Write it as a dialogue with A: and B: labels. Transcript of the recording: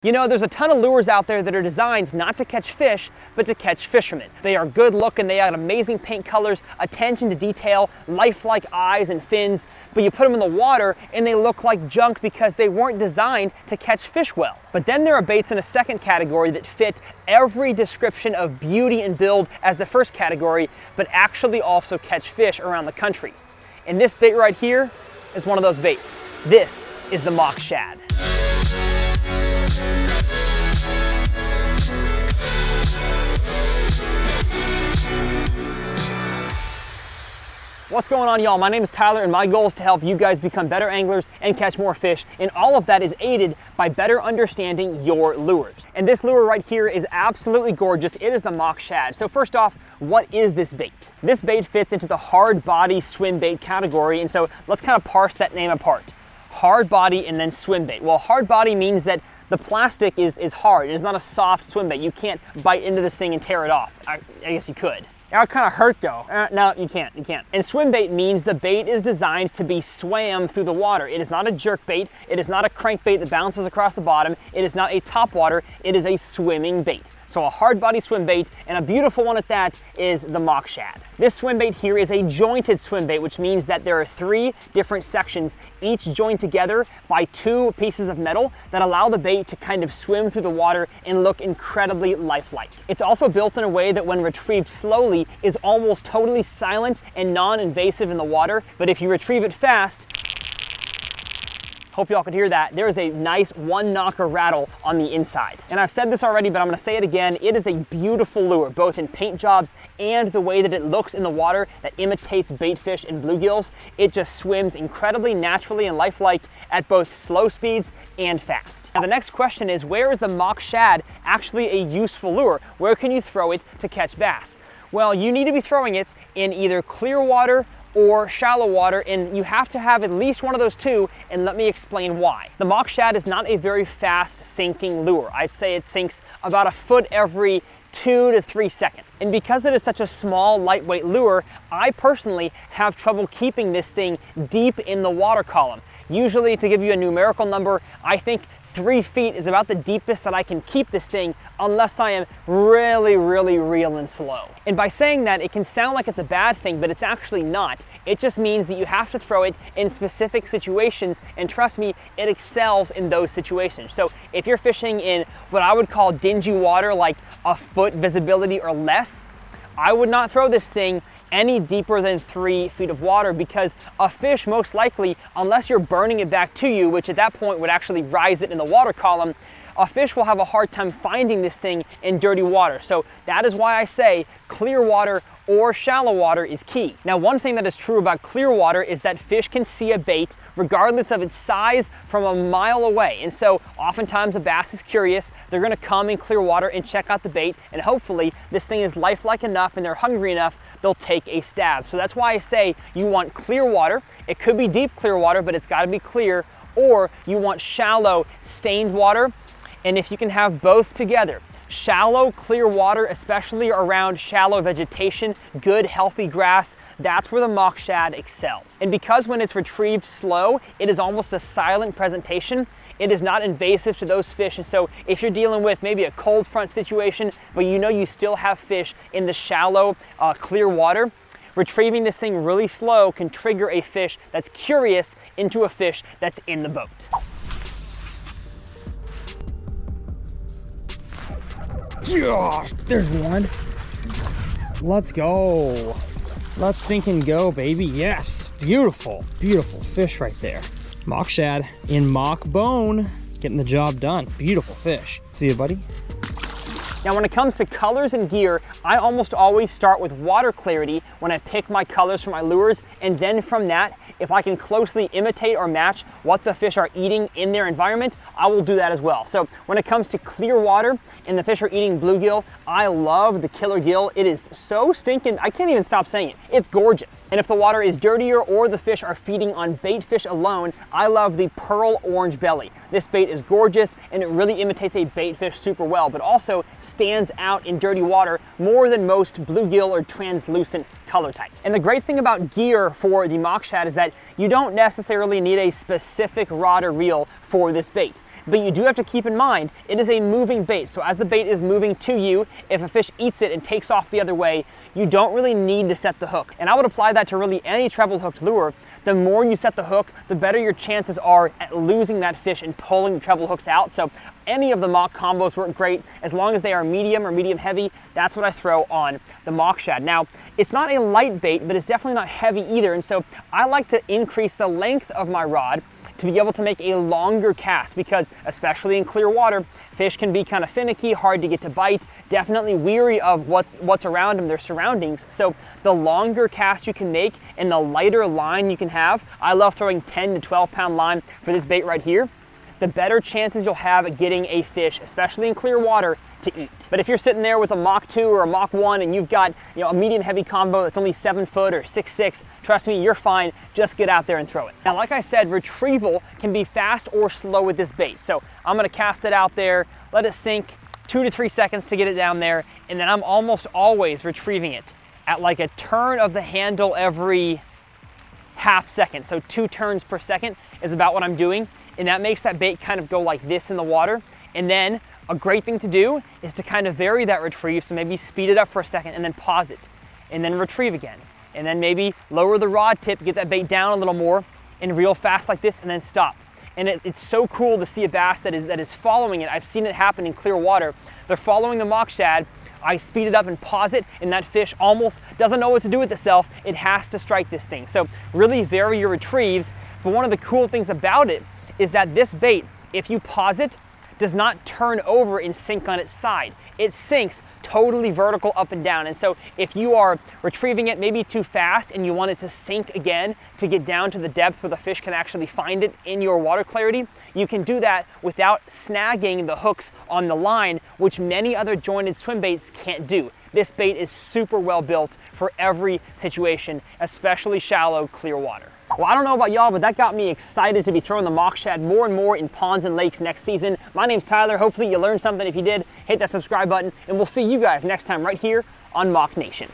A: You know, there's a ton of lures out there that are designed not to catch fish, but to catch fishermen. They are good looking, they have amazing paint colors, attention to detail, lifelike eyes and fins, but you put them in the water and they look like junk because they weren't designed to catch fish well. But then there are baits in a second category that fit every description of beauty and build as the first category, but actually also catch fish around the country. And this bait right here is one of those baits. This is the Mach Shad. What's going on, y'all? My name is Tyler and my goal is to help you guys become better anglers and catch more fish, and all of that is aided by better understanding your lures. And this lure right here is absolutely gorgeous. It is the Mach Shad. So first off, what is this bait? This bait fits into the hard body swim bait category, and so let's kind of parse that name apart. Hard body and then swim bait. Well, hard body means that the plastic is hard. It is not a soft swim bait. You can't bite into this thing and tear it off. I guess you could. That would kind of hurt though. No, you can't. And swim bait means the bait is designed to be swam through the water. It is not a jerk bait. It is not a crankbait that bounces across the bottom. It is not a topwater. It is a swimming bait. So a hard body swim bait, and a beautiful one at that, is the Mach Shad. This swim bait here is a jointed swim bait, which means that there are 3 different sections, each joined together by 2 pieces of metal that allow the bait to kind of swim through the water and look incredibly lifelike. It's also built in a way that when retrieved slowly is almost totally silent and non-invasive in the water, but if you retrieve it fast, hope y'all could hear that, there is a nice one-knocker rattle on the inside. And I've said this already, but I'm gonna say it again, it is a beautiful lure, both in paint jobs and the way that it looks in the water that imitates baitfish and bluegills. It just swims incredibly naturally and lifelike at both slow speeds and fast. Now the next question is, where is the Mach Shad actually a useful lure? Where can you throw it to catch bass? Well, you need to be throwing it in either clear water or shallow water, and you have to have at least one of those 2, and let me explain why. The Mach Shad is not a very fast sinking lure. I'd say it sinks about a foot every 2 to 3 seconds. And because it is such a small, lightweight lure, I personally have trouble keeping this thing deep in the water column. Usually, to give you a numerical number, I think 3 feet is about the deepest that I can keep this thing unless I am really reeling slow. And by saying that, it can sound like it's a bad thing, but it's actually not. It just means that you have to throw it in specific situations, and trust me, it excels in those situations. So if you're fishing in what I would call dingy water, like a foot visibility or less, I would not throw this thing any deeper than 3 feet of water, because a fish most likely, unless you're burning it back to you, which at that point would actually rise it in the water column, a fish will have a hard time finding this thing in dirty water. So that is why I say clear water or shallow water is key. Now, one thing that is true about clear water is that fish can see a bait regardless of its size from a mile away. And so oftentimes a bass is curious, they're gonna come in clear water and check out the bait, and hopefully this thing is lifelike enough and they're hungry enough, they'll take a stab. So that's why I say you want clear water. It could be deep clear water, but it's gotta be clear, or you want shallow stained water. And if you can have both together, shallow, clear water, especially around shallow vegetation, good, healthy grass, that's where the Mach Shad excels. And because when it's retrieved slow, it is almost a silent presentation, it is not invasive to those fish. And so if you're dealing with maybe a cold front situation, but you know you still have fish in the shallow, clear water, retrieving this thing really slow can trigger a fish that's curious into a fish that's in the boat. Gosh, there's one. Let's go. Let's stinking go, baby. Yes, beautiful fish right there. Mach Shad in mock bone, getting the job done. Beautiful fish. See you, buddy. Now, when it comes to colors and gear, I almost always start with water clarity when I pick my colors for my lures, and then from that, if I can closely imitate or match what the fish are eating in their environment, I will do that as well. So when it comes to clear water and the fish are eating bluegill, I love the killer gill. It is so stinking, I can't even stop saying it. It's gorgeous. And if the water is dirtier or the fish are feeding on bait fish alone, I love the pearl orange belly. This bait is gorgeous and it really imitates a bait fish super well, but also stands out in dirty water more than most bluegill or translucent color types. And the great thing about gear for the Mach Shad is that that you don't necessarily need a specific rod or reel for this bait. But you do have to keep in mind, it is a moving bait. So as the bait is moving to you, if a fish eats it and takes off the other way, you don't really need to set the hook. And I would apply that to really any treble hooked lure. The more you set the hook, the better your chances are at losing that fish and pulling the treble hooks out. So any of the Mach combos work great. As long as they are medium or medium heavy, that's what I throw on the Mach Shad. Now, it's not a light bait, but it's definitely not heavy either. And so I like to increase the length of my rod to be able to make a longer cast, because especially in clear water, fish can be kind of finicky, hard to get to bite, definitely weary of what's around them, their surroundings. So the longer cast you can make and the lighter line you can have, I love throwing 10 to 12 pound line for this bait right here, the better chances you'll have at getting a fish, especially in clear water, to eat. But if you're sitting there with a Mach 2 or a Mach 1 and you've got a medium heavy combo that's only 7 foot or 6'6", trust me, you're fine. Just get out there and throw it. Now, like I said, retrieval can be fast or slow with this bait. So I'm gonna cast it out there, let it sink 2 to 3 seconds to get it down there, and then I'm almost always retrieving it at like a turn of the handle every half second. So 2 turns per second is about what I'm doing. And that makes that bait kind of go like this in the water. And then a great thing to do is to kind of vary that retrieve. So maybe speed it up for a second and then pause it and then retrieve again. And then maybe lower the rod tip, get that bait down a little more and reel fast like this and then stop. And it's so cool to see a bass that is following it. I've seen it happen in clear water. They're following the Mach Shad. I speed it up and pause it, and that fish almost doesn't know what to do with itself. It has to strike this thing. So really vary your retrieves. But one of the cool things about it is that this bait, if you pause it, does not turn over and sink on its side. It sinks totally vertical up and down. And so if you are retrieving it maybe too fast and you want it to sink again to get down to the depth where the fish can actually find it in your water clarity, you can do that without snagging the hooks on the line, which many other jointed swim baits can't do. This bait is super well built for every situation, especially shallow, clear water. Well, I don't know about y'all, but that got me excited to be throwing the Mach Shad more and more in ponds and lakes next season. My name's Tyler. Hopefully you learned something. If you did, hit that subscribe button, and we'll see you guys next time right here on Mach Nation.